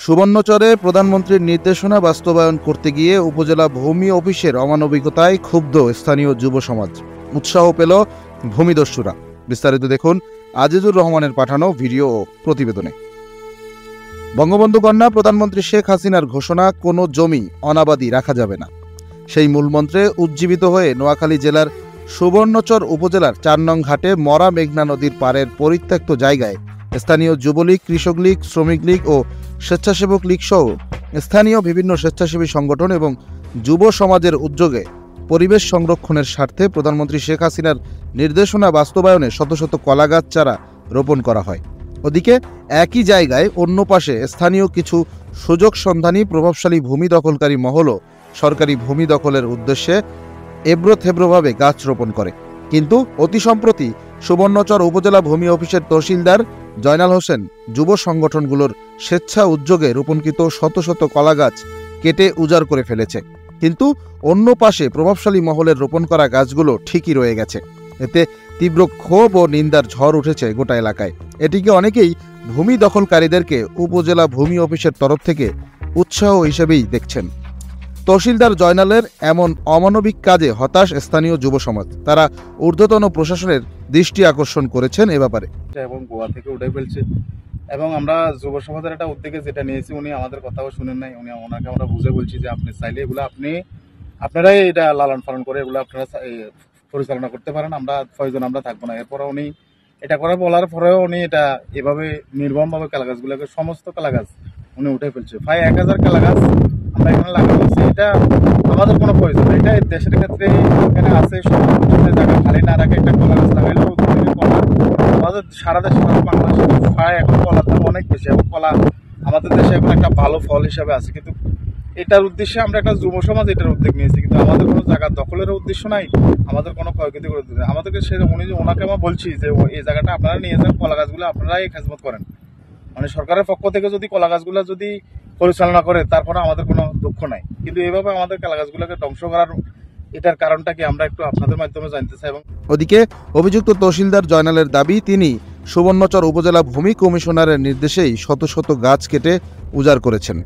সুবর্ণচরে প্রধানমন্ত্রীর নির্দেশনা বাস্তবায়ন করতে গিয়ে উপজেলা ভূমি অফিসের অমানবিকতায় ক্ষুব্ধ স্থানীয় যুব সমাজ। উৎসাহ পেল ভূমিদস্যুরা। বিস্তারিত দেখুন আজিজুর রহমানের পাঠানো ভিডিও ও প্রতিবেদনে। বঙ্গবন্ধু কন্যা প্রধানমন্ত্রী শেখ হাসিনার ঘোষণা, কোনো জমি অনাবাদি রাখা যাবে না। সেই মূলমন্ত্রে উজ্জীবিত হয়ে নোয়াখালী জেলার সুবর্ণচর উপজেলার ৪ নং ঘাটে মরা মেঘনা নদীর পাড়ের পরিত্যক্ত জায়গায় স্থানীয় যুবলীগ, কৃষক লীগ, শ্রমিক লীগ ও স্বেচ্ছাসেবক লীগ সহ স্থানীয় বিভিন্ন স্বেচ্ছাসেবী সংগঠন এবং যুব সমাজের উদ্যোগে পরিবেশ সংরক্ষণের স্বার্থে প্রধানমন্ত্রী শেখ হাসিনার নির্দেশনা বাস্তবায়নে শত শত কলাগাছ চারা রোপণ করা হয়। ওদিকে একই জায়গায় অন্য পাশে স্থানীয় কিছু সুযোগ সন্ধানী প্রভাবশালী ভূমি দখলকারী মহলও সরকারি ভূমি দখলের উদ্দেশ্যে এবড়োথেবড়োভাবে গাছ রোপণ করে। কিন্তু অতি সম্প্রতি সুবর্ণচর উপজেলা ভূমি অফিসের তহসিলদার জয়নাল হোসেন যুব সংগঠনগুলোর স্বেচ্ছা উদ্যোগে রোপণকৃত শত শত কলাগাছ কেটে উজাড় করে ফেলেছে। কিন্তু অন্য পাশে প্রভাবশালী মহলের রোপণ করা গাছগুলো ঠিকই রয়ে গেছে। এতে তীব্র ক্ষোভ ও নিন্দার ঝড় উঠেছে গোটা এলাকায়। এটিকে অনেকেই ভূমি দখলকারীদেরকে উপজেলা ভূমি অফিসের তরফ থেকে উৎসাহ হিসেবেই দেখছেন। তহসিলদার জয়নালের এমন অমানবিক কাজে হতাশ স্থানীয় যুব সমাজ। তারা ঊর্ধ্বতন প্রশাসনের দৃষ্টি আকর্ষণ করেছেন এ ব্যাপারে। এবং গোয়া থেকে উঠে ফেলছে এবং আমরা যুব সমাজের একটা উদ্যোগে যেটা নিয়েছি, উনি আমাদের কথাও শুনেন নাই। ওনাকে আমরা বুঝে বলছি যে আপনি চাইলে এগুলো আপনারাই এটা লালন পালন করে এগুলো আপনারা পরিচালনা করতে পারেন, আমরা প্রয়োজন আমরা থাকবো না। এরপরে উনি এটা করে বলার পরেও উনি এটা এভাবে নির্মমভাবে কলাগাছগুলোকে সমস্ত কলাগাছ উনি উঠে ফেলছে। প্রায় 1000 কলাগাছ আমরা এখানে লাগানো হচ্ছে। এটা আমাদের কোনো প্রয়োজন নেই। এটা দেশের ক্ষেত্রে এখানে আছে, সব জায়গা খালি না রাখে একটা কলা গাছ লাগাইলেও কলা আমাদের সারা দেশে বাংলাদেশে প্রায় এখন কলার দাম অনেক বেশি এবং কলা আমাদের দেশে এখন একটা ভালো ফল হিসাবে আছে। কিন্তু এটার উদ্দেশ্যে আমরা একটা যুব সমাজ এটার উদ্যোগ নিয়েছি, কিন্তু আমাদের কোনো জায়গা দখলের উদ্দেশ্য নাই, আমাদের কোনো ক্ষয়ক্ষতি করে দিতে আমাদেরকে ওনাকে আমরা বলছি যে এই জায়গাটা আপনারা নিয়ে যান, কলা গাছগুলো আপনারাই খেজমত করেন। মানে সরকারের পক্ষ থেকে যদি কলা গাছগুলো যদি পরিচালনা করে তারপরে আমাদের কোনো দুঃখ নাই, কিন্তু এভাবে আমাদের কলা গাছগুলোকে ধ্বংস করার এটার কারণটা কি আমরা একটু আপনাদের মাধ্যমে জানতে চাই। এবং ওদিকে অভিযুক্ত তহসিলদার জয়নালের দাবি, তিনি সুবর্ণচর উপজেলা ভূমি কমিশনারের নির্দেশেই শত শত গাছ কেটে উজাড় করেছেন।